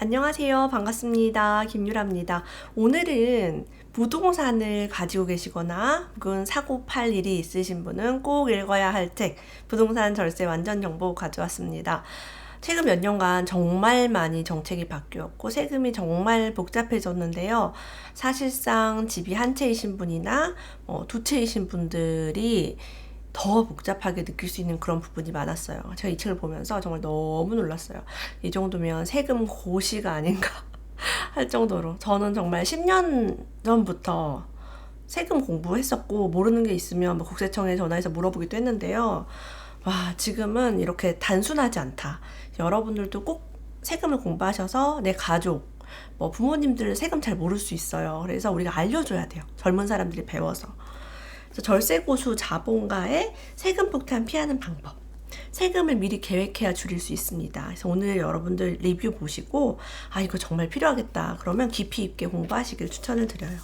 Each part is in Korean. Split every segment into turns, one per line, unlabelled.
안녕하세요. 반갑습니다. 김유라입니다. 오늘은 부동산을 가지고 계시거나 혹은 사고 팔 일이 있으신 분은 꼭 읽어야 할 책, 부동산 절세 완전 정보 가져왔습니다. 최근 몇 년간 정말 많이 정책이 바뀌었고 세금이 정말 복잡해졌는데요. 사실상 집이 한 채이신 분이나 두 채이신 분들이 더 복잡하게 느낄 수 있는 그런 부분이 많았어요. 제가 이 책을 보면서 정말 너무 놀랐어요. 이 정도면 세금 고시가 아닌가 할 정도로. 저는 정말 10년 전부터 세금 공부했었고 모르는 게 있으면 뭐 국세청에 전화해서 물어보기도 했는데요. 와, 지금은 이렇게 단순하지 않다. 여러분들도 꼭 세금을 공부하셔서 내 가족, 뭐 부모님들 세금 잘 모를 수 있어요. 그래서 우리가 알려줘야 돼요. 젊은 사람들이 배워서. 그래서 절세고수 자본가의 세금 폭탄 피하는 방법. 세금을 미리 계획해야 줄일 수 있습니다. 그래서 오늘 여러분들 리뷰 보시고 아 이거 정말 필요하겠다. 그러면 깊이 있게 공부하시길 추천을 드려요.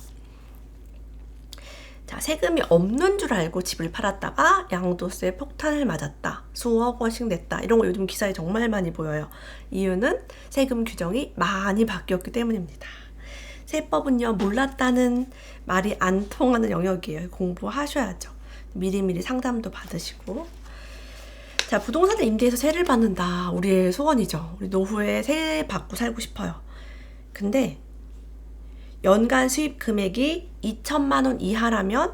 자, 세금이 없는 줄 알고 집을 팔았다가 양도세 폭탄을 맞았다. 수억 원씩 냈다. 이런 거 요즘 기사에 정말 많이 보여요. 이유는 세금 규정이 많이 바뀌었기 때문입니다. 세법은요, 몰랐다는 말이 안 통하는 영역이에요. 공부하셔야죠. 미리미리 상담도 받으시고. 자, 부동산을 임대해서 세를 받는다. 우리의 소원이죠. 우리 노후에 세 받고 살고 싶어요. 근데 연간 수입 금액이 2천만 원 이하라면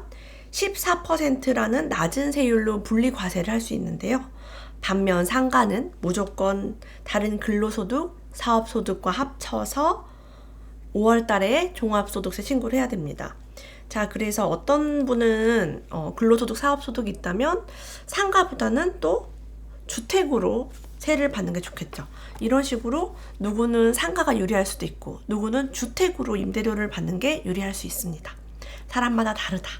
14%라는 낮은 세율로 분리과세를 할 수 있는데요. 반면 상가는 무조건 다른 근로소득, 사업소득과 합쳐서 5월 달에 종합소득세 신고를 해야 됩니다. 자, 그래서 어떤 분은 근로소득, 사업소득이 있다면 상가보다는 또 주택으로 세를 받는 게 좋겠죠. 이런 식으로 누구는 상가가 유리할 수도 있고 누구는 주택으로 임대료를 받는 게 유리할 수 있습니다. 사람마다 다르다.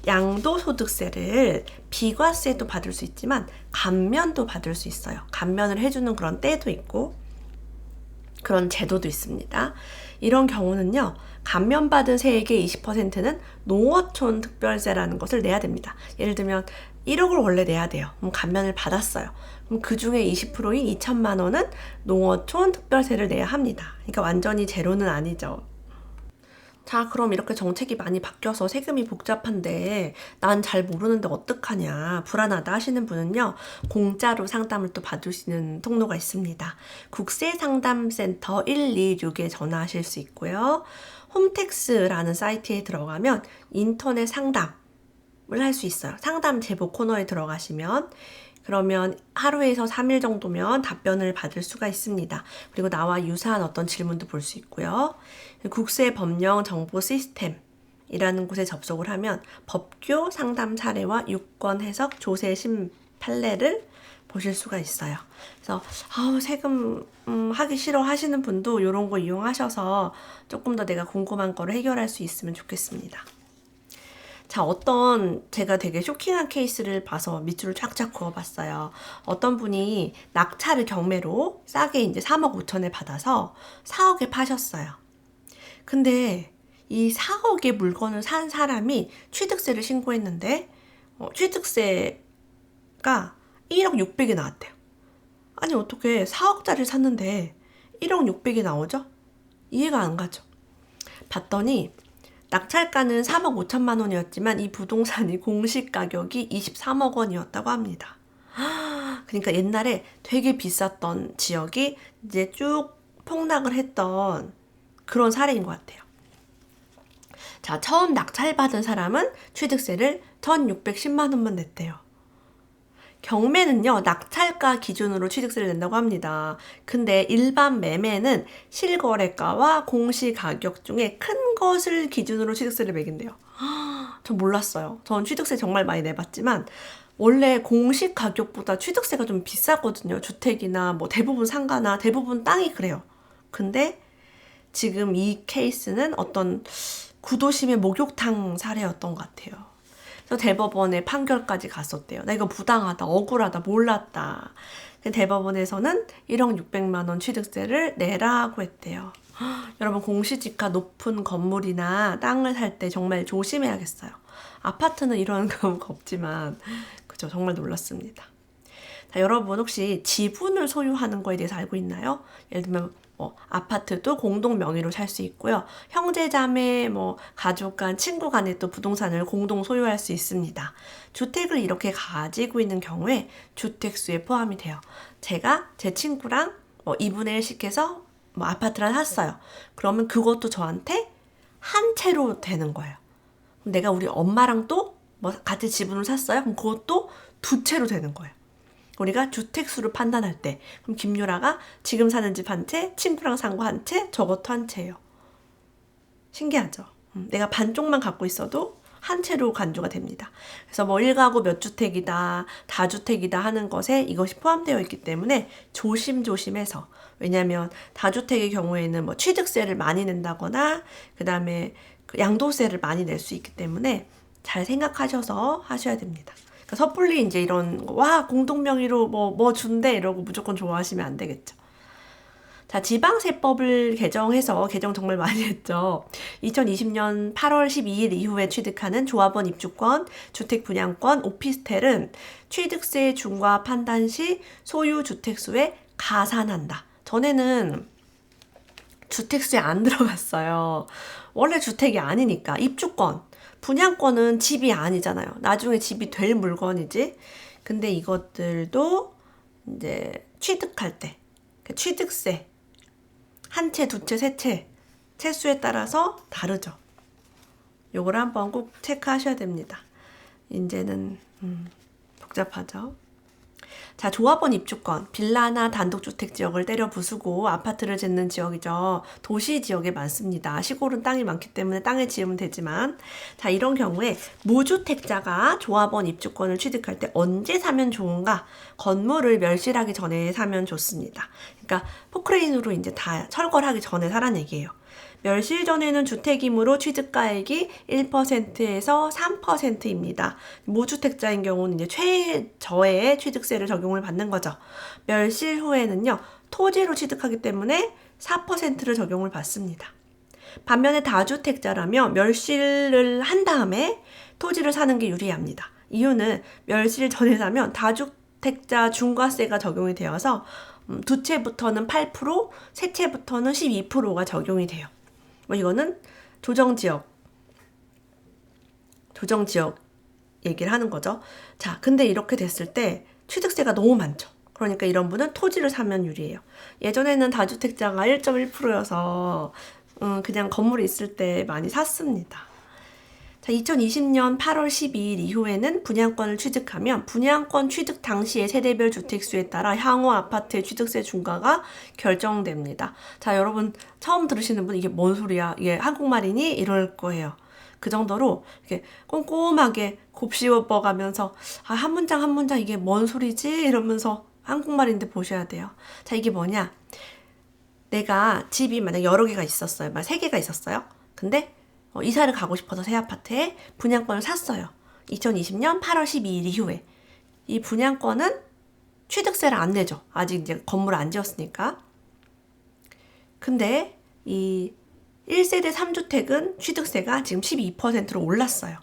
양도소득세를 비과세도 받을 수 있지만 감면도 받을 수 있어요. 감면을 해주는 그런 때도 있고 그런 제도도 있습니다. 이런 경우는요, 감면받은 세액의 20%는 농어촌 특별세라는 것을 내야 됩니다. 예를 들면 1억을 원래 내야 돼요. 그럼 감면을 받았어요. 그럼 그 중에 20%인 2천만 원은 농어촌 특별세를 내야 합니다. 그러니까 완전히 제로는 아니죠. 자, 그럼 이렇게 정책이 많이 바뀌어서 세금이 복잡한데 난 잘 모르는데 어떡하냐, 불안하다 하시는 분은요, 공짜로 상담을 또 받을 수 있는 통로가 있습니다. 국세상담센터 126에 전화하실 수 있고요. 홈택스라는 사이트에 들어가면 인터넷 상담을 할 수 있어요. 상담 제보 코너에 들어가시면 그러면 하루에서 3일 정도면 답변을 받을 수가 있습니다. 그리고 나와 유사한 어떤 질문도 볼 수 있고요. 국세법령 정보 시스템이라는 곳에 접속을 하면 법규 상담 사례와 유권 해석 조세 판례를 보실 수가 있어요. 그래서 세금 하기 싫어 하시는 분도 이런 거 이용하셔서 조금 더 내가 궁금한 거를 해결할 수 있으면 좋겠습니다. 자, 제가 되게 쇼킹한 케이스를 봐서 밑줄을 쫙쫙 그어봤어요. 어떤 분이 낙찰을 경매로 싸게 이제 3억 5천에 받아서 4억에 파셨어요. 근데 이 4억의 물건을 산 사람이 취득세를 신고했는데, 취득세가 1억 6백이 나왔대요. 아니, 어떻게 4억짜리를 샀는데 1억 6백이 나오죠? 이해가 안 가죠. 봤더니, 낙찰가는 3억 5천만 원이었지만 이 부동산이 공시 가격이 23억 원이었다고 합니다. 그러니까 옛날에 되게 비쌌던 지역이 이제 쭉 폭락을 했던 그런 사례인 것 같아요. 자, 처음 낙찰받은 사람은 취득세를 1,610만 원만 냈대요. 경매는요, 낙찰가 기준으로 취득세를 낸다고 합니다. 근데 일반 매매는 실거래가와 공시가격 중에 큰 것을 기준으로 취득세를 매긴대요. 전 몰랐어요. 전 취득세 정말 많이 내봤지만 원래 공시가격보다 취득세가 좀 비싸거든요. 주택이나 뭐 대부분 상가나 대부분 땅이 그래요. 근데 지금 이 케이스는 어떤 구도심의 목욕탕 사례였던 것 같아요. 그래서 대법원에 판결까지 갔었대요. 나 이거 부당하다, 억울하다, 몰랐다. 대법원에서는 1억 6백만 원 취득세를 내라고 했대요. 여러분, 공시지가 높은 건물이나 땅을 살 때 정말 조심해야겠어요. 아파트는 이런 경우가 없지만 그죠, 정말 놀랐습니다. 자, 여러분 혹시 지분을 소유하는 거에 대해서 알고 있나요? 예를 들면 아파트도 공동 명의로 살 수 있고요. 형제, 자매, 가족 간, 친구 간에 또 부동산을 공동 소유할 수 있습니다. 주택을 이렇게 가지고 있는 경우에 주택수에 포함이 돼요. 제가 제 친구랑 2분의 1씩 해서 아파트를 샀어요. 그러면 그것도 저한테 한 채로 되는 거예요. 내가 우리 엄마랑 또 같이 지분을 샀어요. 그럼 그것도 두 채로 되는 거예요. 우리가 주택수를 판단할 때 그럼 김유라가 지금 사는 집 한 채, 친구랑 산 거 한 채, 저것도 한 채예요. 신기하죠? 내가 반쪽만 갖고 있어도 한 채로 간주가 됩니다. 그래서 1가구 몇 주택이다, 다주택이다 하는 것에 이것이 포함되어 있기 때문에 조심조심해서, 왜냐하면 다주택의 경우에는 취득세를 많이 낸다거나 그 다음에 양도세를 많이 낼 수 있기 때문에 잘 생각하셔서 하셔야 됩니다. 섣불리 이제 이런 공동명의로 뭐 준대 이러고 무조건 좋아하시면 안 되겠죠. 자, 지방세법을 개정 정말 많이 했죠. 2020년 8월 12일 이후에 취득하는 조합원 입주권, 주택 분양권, 오피스텔은 취득세 중과 판단 시 소유 주택수에 가산한다. 전에는 주택수에 안 들어갔어요. 원래 주택이 아니니까. 입주권, 분양권은 집이 아니잖아요. 나중에 집이 될 물건이지. 근데 이것들도 이제 취득할 때 취득세 한 채, 두 채, 세 채, 채수에 따라서 다르죠. 요걸 한번 꼭 체크하셔야 됩니다. 이제는 복잡하죠. 자, 조합원 입주권, 빌라나 단독주택 지역을 때려 부수고 아파트를 짓는 지역이죠. 도시 지역에 많습니다. 시골은 땅이 많기 때문에 땅에 지으면 되지만, 자, 이런 경우에 무주택자가 조합원 입주권을 취득할 때 언제 사면 좋은가? 건물을 멸실하기 전에 사면 좋습니다. 그러니까 포크레인으로 이제 다 철거하기 전에 사라는 얘기예요. 멸실 전에는 주택이므로 취득가액이 1%에서 3%입니다. 무주택자인 경우는 이제 최저의 취득세를 적용을 받는 거죠. 멸실 후에는요, 토지로 취득하기 때문에 4%를 적용을 받습니다. 반면에 다주택자라면 멸실을 한 다음에 토지를 사는 게 유리합니다. 이유는 멸실 전에 사면 다주택자 중과세가 적용이 되어서 두 채부터는 8%, 세 채부터는 12%가 적용이 돼요. 이거는 조정지역 얘기를 하는 거죠. 자, 근데 이렇게 됐을 때 취득세가 너무 많죠. 그러니까 이런 분은 토지를 사면 유리해요. 예전에는 다주택자가 1.1%여서 그냥 건물이 있을 때 많이 샀습니다. 자, 2020년 8월 12일 이후에는 분양권을 취득하면 분양권 취득 당시의 세대별 주택수에 따라 향후 아파트의 취득세 중과가 결정됩니다. 자, 여러분 처음 들으시는 분 이게 뭔 소리야? 이게 한국말이니? 이럴 거예요. 그 정도로 이렇게 꼼꼼하게 곱씹어가면서 한 문장 한 문장 이게 뭔 소리지? 이러면서 한국말인데 보셔야 돼요. 자, 이게 뭐냐? 내가 집이 만약 여러 개가 있었어요. 막 3개가 있었어요. 근데 이사를 가고 싶어서 새 아파트에 분양권을 샀어요. 2020년 8월 12일 이후에. 이 분양권은 취득세를 안 내죠. 아직 이제 건물을 안 지었으니까. 근데 이 1세대 3주택은 취득세가 지금 12%로 올랐어요.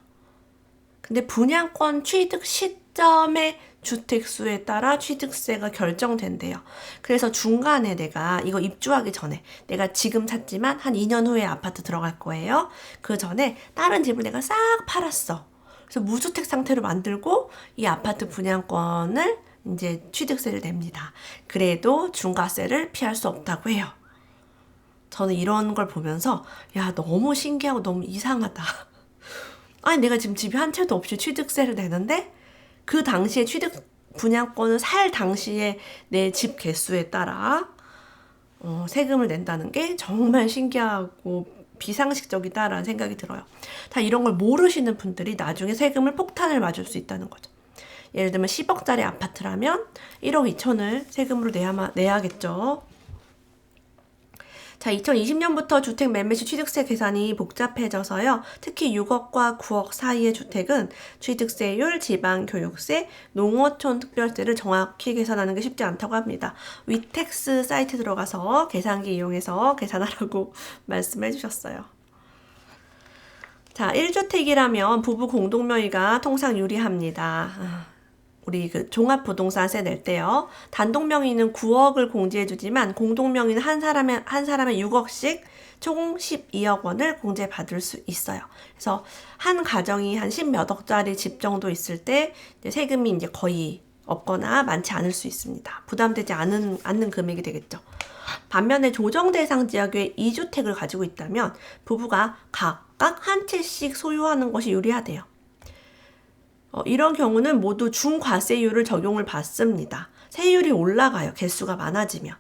근데 분양권 취득 시점의 주택수에 따라 취득세가 결정된대요. 그래서 중간에 내가 이거 입주하기 전에 내가 지금 샀지만 한 2년 후에 아파트 들어갈 거예요. 그 전에 다른 집을 내가 싹 팔았어. 그래서 무주택 상태로 만들고 이 아파트 분양권을 이제 취득세를 냅니다. 그래도 중과세를 피할 수 없다고 해요. 저는 이런 걸 보면서 야, 너무 신기하고 너무 이상하다. 아니, 내가 지금 집이 한 채도 없이 취득세를 내는데 그 당시에 취득 분양권을 살 당시에 내 집 개수에 따라 세금을 낸다는 게 정말 신기하고 비상식적이다라는 생각이 들어요. 다 이런 걸 모르시는 분들이 나중에 세금을 폭탄을 맞을 수 있다는 거죠. 예를 들면 10억짜리 아파트라면 1억 2천을 세금으로 내야겠죠. 자, 2020년부터 주택 매매 시 취득세 계산이 복잡해져서요. 특히 6억과 9억 사이의 주택은 취득세율, 지방교육세, 농어촌 특별세를 정확히 계산하는 게 쉽지 않다고 합니다. 위텍스 사이트 들어가서 계산기 이용해서 계산하라고 말씀해 주셨어요. 자, 1주택이라면 부부 공동명의가 통상 유리합니다. 우리 그 종합부동산세 낼 때요. 단독 명의는 9억을 공제해주지만 공동 명의는 한 사람에 6억씩 총 12억 원을 공제받을 수 있어요. 그래서 한 가정이 한 10몇 억짜리 집 정도 있을 때 이제 세금이 이제 거의 없거나 많지 않을 수 있습니다. 부담되지 않는 금액이 되겠죠. 반면에 조정 대상 지역에 2주택을 가지고 있다면 부부가 각각 한 채씩 소유하는 것이 유리하대요. 이런 경우는 모두 중과세율을 적용을 받습니다. 세율이 올라가요. 개수가 많아지면.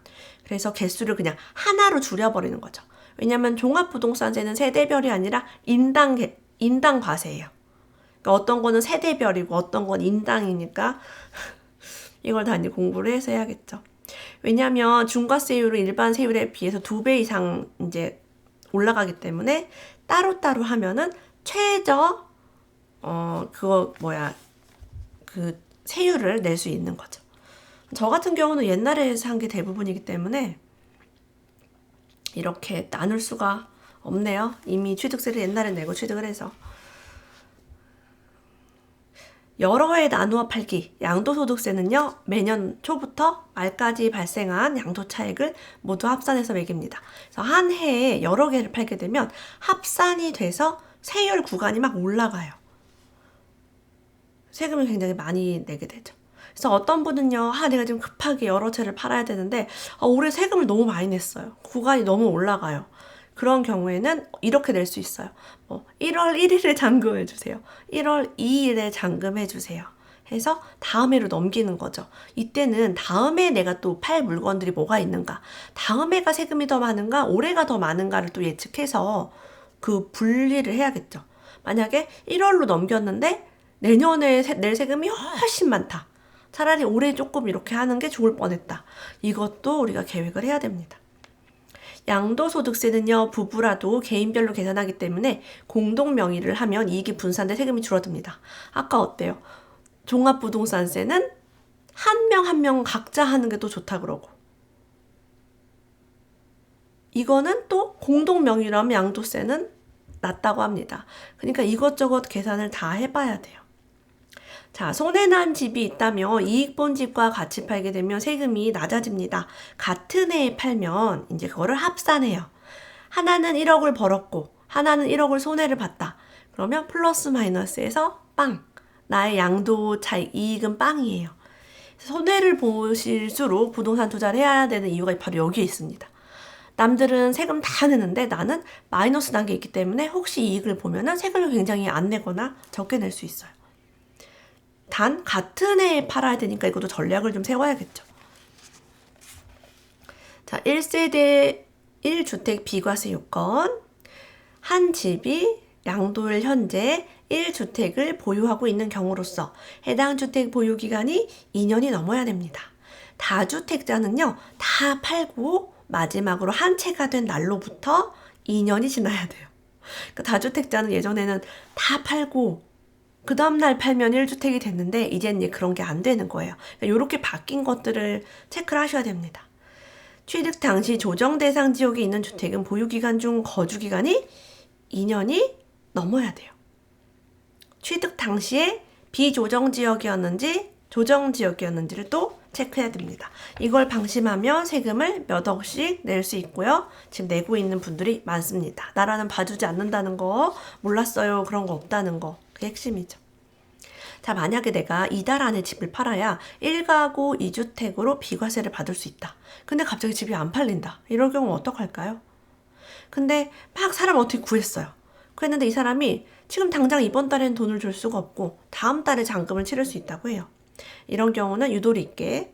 그래서 개수를 그냥 하나로 줄여버리는 거죠. 왜냐하면 종합부동산세는 세대별이 아니라 인당 과세예요. 그러니까 어떤 거는 세대별이고 어떤 건 인당이니까 이걸 다 이제 공부를 해서 해야겠죠. 왜냐하면 중과세율은 일반 세율에 비해서 2배 이상 이제 올라가기 때문에 따로따로 하면은 최저 그 세율을 낼 수 있는 거죠. 저 같은 경우는 옛날에 산 게 대부분이기 때문에 이렇게 나눌 수가 없네요. 이미 취득세를 옛날에 내고 취득을 해서. 여러 해 나누어 팔기, 양도소득세는요, 매년 초부터 말까지 발생한 양도차익을 모두 합산해서 매깁니다. 그래서 한 해에 여러 개를 팔게 되면 합산이 돼서 세율 구간이 막 올라가요. 세금을 굉장히 많이 내게 되죠. 그래서 어떤 분은요, 내가 지금 급하게 여러 채를 팔아야 되는데, 올해 세금을 너무 많이 냈어요. 구간이 너무 올라가요. 그런 경우에는 이렇게 낼 수 있어요. 1월 1일에 잔금해주세요. 1월 2일에 잔금해주세요. 해서 다음 해로 넘기는 거죠. 이때는 다음 해 내가 또 팔 물건들이 뭐가 있는가, 다음 해가 세금이 더 많은가, 올해가 더 많은가를 또 예측해서 그 분리를 해야겠죠. 만약에 1월로 넘겼는데 내년에 낼 세금이 훨씬 많다. 차라리 올해 조금 이렇게 하는 게 좋을 뻔했다. 이것도 우리가 계획을 해야 됩니다. 양도소득세는요, 부부라도 개인별로 계산하기 때문에 공동 명의를 하면 이익이 분산돼 세금이 줄어듭니다. 아까 어때요? 종합부동산세는 한 명 한 명 각자 하는 게 또 좋다 그러고, 이거는 또 공동 명의라면 양도세는 낮다고 합니다. 그러니까 이것저것 계산을 다 해봐야 돼요. 자, 손해난 집이 있다면 이익 본 집과 같이 팔게 되면 세금이 낮아집니다. 같은 해에 팔면 이제 그거를 합산해요. 하나는 1억을 벌었고 하나는 1억을 손해를 봤다. 그러면 플러스 마이너스에서 빵. 나의 양도 차익 이익은 빵이에요. 손해를 보실수록 부동산 투자를 해야 되는 이유가 바로 여기에 있습니다. 남들은 세금 다 내는데 나는 마이너스 난 게 있기 때문에 혹시 이익을 보면은 세금을 굉장히 안 내거나 적게 낼 수 있어요. 단 같은 해에 팔아야 되니까 이것도 전략을 좀 세워야겠죠. 자, 1세대 1주택 비과세 요건. 한 집이 양도일 현재 1주택을 보유하고 있는 경우로서 해당 주택 보유 기간이 2년이 넘어야 됩니다. 다주택자는요, 다 팔고 마지막으로 한 채가 된 날로부터 2년이 지나야 돼요. 그러니까 다주택자는 예전에는 다 팔고 그 다음날 팔면 1주택이 됐는데 이제는 그런 게 안 되는 거예요. 그러니까 이렇게 바뀐 것들을 체크를 하셔야 됩니다. 취득 당시 조정 대상 지역에 있는 주택은 보유기간 중 거주기간이 2년이 넘어야 돼요. 취득 당시에 비조정 지역이었는지 조정 지역이었는지를 또 체크해야 됩니다. 이걸 방심하면 세금을 몇 억씩 낼 수 있고요. 지금 내고 있는 분들이 많습니다. 나라는 봐주지 않는다는 거, 몰랐어요, 그런 거 없다는 거, 그게 핵심이죠. 자, 만약에 내가 이달 안에 집을 팔아야 1가구 2주택으로 비과세를 받을 수 있다. 근데 갑자기 집이 안 팔린다. 이럴 경우는 어떡할까요? 근데 막 사람을 어떻게 구했어요. 그랬는데 이 사람이 지금 당장 이번 달엔 돈을 줄 수가 없고 다음 달에 잔금을 치를 수 있다고 해요. 이런 경우는 유도리 있게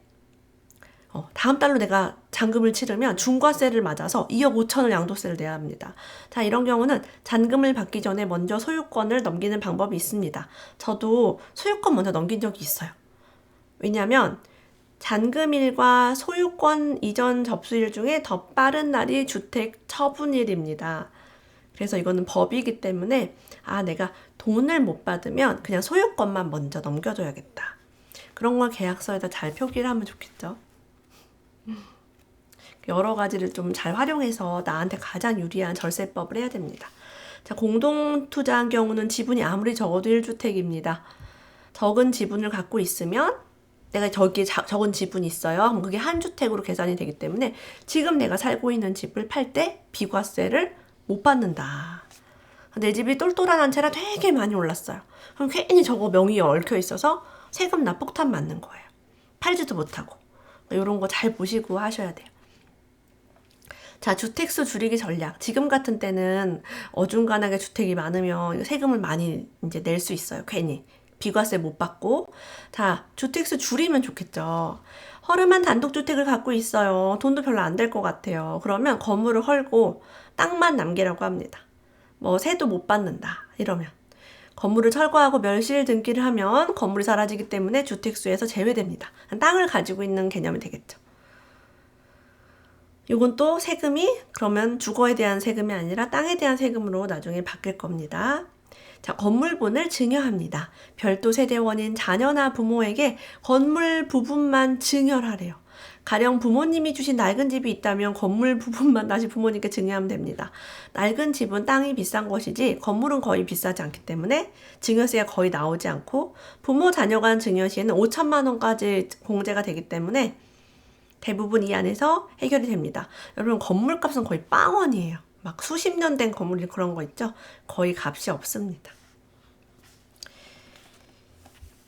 다음 달로 내가 잔금을 치르면 중과세를 맞아서 2억 5천을 양도세를 내야 합니다. 자, 이런 경우는 잔금을 받기 전에 먼저 소유권을 넘기는 방법이 있습니다. 저도 소유권 먼저 넘긴 적이 있어요. 왜냐하면 잔금일과 소유권 이전 접수일 중에 더 빠른 날이 주택 처분일입니다. 그래서 이거는 법이기 때문에 내가 돈을 못 받으면 그냥 소유권만 먼저 넘겨줘야겠다. 그런 걸 계약서에다 잘 표기를 하면 좋겠죠. 여러 가지를 좀 잘 활용해서 나한테 가장 유리한 절세법을 해야 됩니다. 자, 공동 투자한 경우는 지분이 아무리 적어도 1주택입니다. 적은 지분을 갖고 있으면 내가 저기에 적은 지분이 있어요. 그럼 그게 한 주택으로 계산이 되기 때문에 지금 내가 살고 있는 집을 팔 때 비과세를 못 받는다. 내 집이 똘똘한 한 채라 되게 많이 올랐어요. 그럼 괜히 저거 명의에 얽혀 있어서 세금 나 폭탄 맞는 거예요. 팔지도 못하고. 이런 거 잘 보시고 하셔야 돼요. 자, 주택수 줄이기 전략. 지금 같은 때는 어중간하게 주택이 많으면 세금을 많이 이제 낼 수 있어요. 괜히. 비과세 못 받고. 자, 주택수 줄이면 좋겠죠. 허름한 단독주택을 갖고 있어요. 돈도 별로 안 될 것 같아요. 그러면 건물을 헐고 땅만 남기라고 합니다. 뭐 세도 못 받는다 이러면 건물을 철거하고 멸실 등기를 하면 건물이 사라지기 때문에 주택수에서 제외됩니다. 땅을 가지고 있는 개념이 되겠죠. 이건 또 세금이 그러면 주거에 대한 세금이 아니라 땅에 대한 세금으로 나중에 바뀔 겁니다. 자, 건물분을 증여합니다. 별도 세대원인 자녀나 부모에게 건물 부분만 증여하래요. 가령 부모님이 주신 낡은 집이 있다면 건물 부분만 다시 부모님께 증여하면 됩니다. 낡은 집은 땅이 비싼 것이지 건물은 거의 비싸지 않기 때문에 증여세가 거의 나오지 않고 부모 자녀 간 증여 시에는 5천만 원까지 공제가 되기 때문에 대부분 이 안에서 해결이 됩니다. 여러분 건물값은 거의 빵원이에요. 막 수십 년 된 건물이 그런 거 있죠? 거의 값이 없습니다.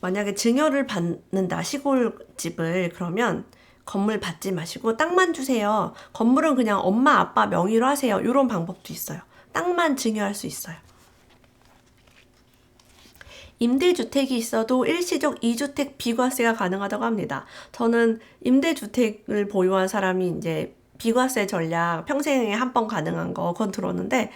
만약에 증여를 받는다 시골집을 그러면 건물 받지 마시고 땅만 주세요. 건물은 그냥 엄마 아빠 명의로 하세요. 이런 방법도 있어요. 땅만 증여할 수 있어요. 임대주택이 있어도 일시적 2주택 비과세가 가능하다고 합니다. 저는 임대주택을 보유한 사람이 이제 비과세 전략 평생에 한 번 가능한 거 그건 들었는데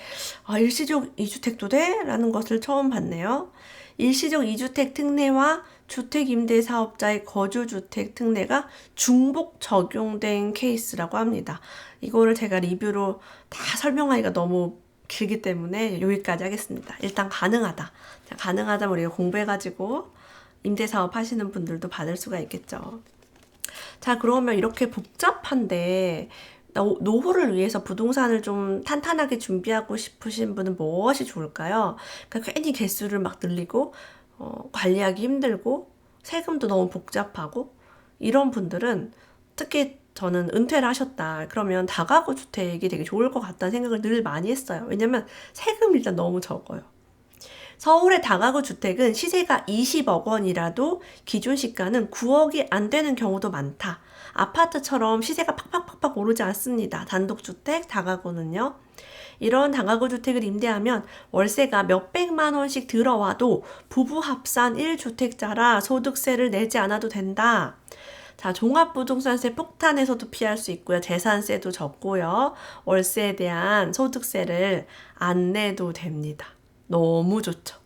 일시적 2주택도 돼? 라는 것을 처음 봤네요. 일시적 2주택 특례와 주택임대사업자의 거주주택 특례가 중복 적용된 케이스라고 합니다. 이거를 제가 리뷰로 다 설명하기가 너무 길기 때문에 여기까지 하겠습니다. 일단 가능하다. 가능하다면 우리가 공부해가지고 임대사업 하시는 분들도 받을 수가 있겠죠. 자, 그러면 이렇게 복잡한데 노후를 위해서 부동산을 좀 탄탄하게 준비하고 싶으신 분은 무엇이 좋을까요? 그러니까 괜히 개수를 막 늘리고 관리하기 힘들고 세금도 너무 복잡하고 이런 분들은 특히 저는 은퇴를 하셨다. 그러면 다가구 주택이 되게 좋을 것 같다는 생각을 늘 많이 했어요. 왜냐면 세금이 일단 너무 적어요. 서울의 다가구 주택은 시세가 20억 원이라도 기준 시가는 9억이 안 되는 경우도 많다. 아파트처럼 시세가 팍팍팍팍 오르지 않습니다. 단독주택, 다가구는요. 이런 다가구 주택을 임대하면 월세가 몇백만 원씩 들어와도 부부 합산 1주택자라 소득세를 내지 않아도 된다. 자, 종합부동산세 폭탄에서도 피할 수 있고요. 재산세도 적고요. 월세에 대한 소득세를 안 내도 됩니다. 너무 좋죠.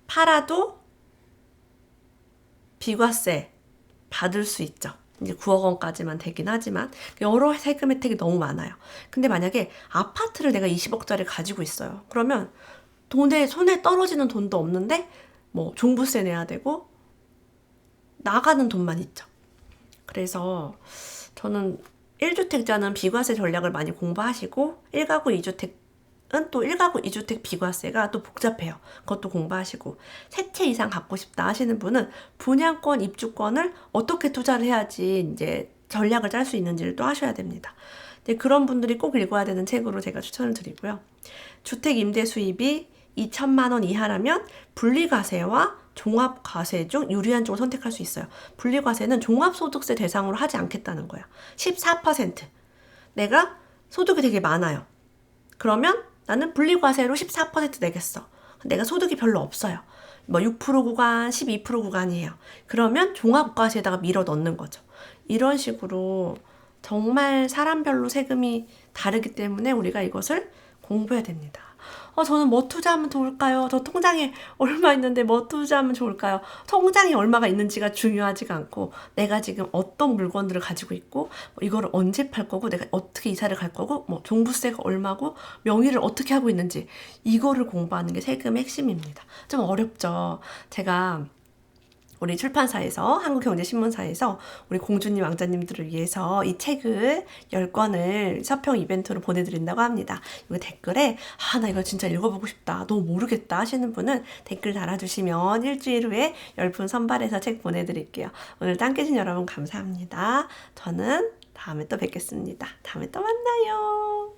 팔아도 비과세 받을 수 있죠. 이제 9억 원까지만 되긴 하지만 여러 세금 혜택이 너무 많아요. 근데 만약에 아파트를 내가 20억짜리 가지고 있어요. 그러면 손에 떨어지는 돈도 없는데 뭐 종부세 내야 되고 나가는 돈만 있죠. 그래서 저는 1주택자는 비과세 전략을 많이 공부하시고 1가구 2주택은 또 1가구 2주택 비과세가 또 복잡해요. 그것도 공부하시고 세 채 이상 갖고 싶다 하시는 분은 분양권, 입주권을 어떻게 투자를 해야지 이제 전략을 짤 수 있는지를 또 하셔야 됩니다. 근데 그런 분들이 꼭 읽어야 되는 책으로 제가 추천을 드리고요. 주택 임대 수입이 2천만 원 이하라면 분리과세와 종합과세 중 유리한 쪽을 선택할 수 있어요. 분리과세는 종합소득세 대상으로 하지 않겠다는 거예요. 14%. 내가 소득이 되게 많아요. 그러면 나는 분리과세로 14% 내겠어. 내가 소득이 별로 없어요. 뭐 6% 구간, 12% 구간이에요. 그러면 종합과세에다가 밀어 넣는 거죠. 이런 식으로 정말 사람별로 세금이 다르기 때문에 우리가 이것을 공부해야 됩니다. 저는 뭐 투자하면 좋을까요? 저 통장에 얼마 있는데 뭐 투자하면 좋을까요? 통장에 얼마가 있는지가 중요하지가 않고 내가 지금 어떤 물건들을 가지고 있고 이거를 언제 팔 거고 내가 어떻게 이사를 갈 거고 뭐 종부세가 얼마고 명의를 어떻게 하고 있는지 이거를 공부하는 게 세금의 핵심입니다. 좀 어렵죠. 제가 우리 출판사에서 한국경제신문사에서 우리 공주님 왕자님들을 위해서 이 책을 10권을 서평 이벤트로 보내드린다고 합니다. 이거 댓글에 나 이거 진짜 읽어보고 싶다, 너무 모르겠다 하시는 분은 댓글 달아주시면 일주일 후에 10분 선발해서 책 보내드릴게요. 오늘 함께 해주신 여러분 감사합니다. 저는 다음에 또 뵙겠습니다. 다음에 또 만나요.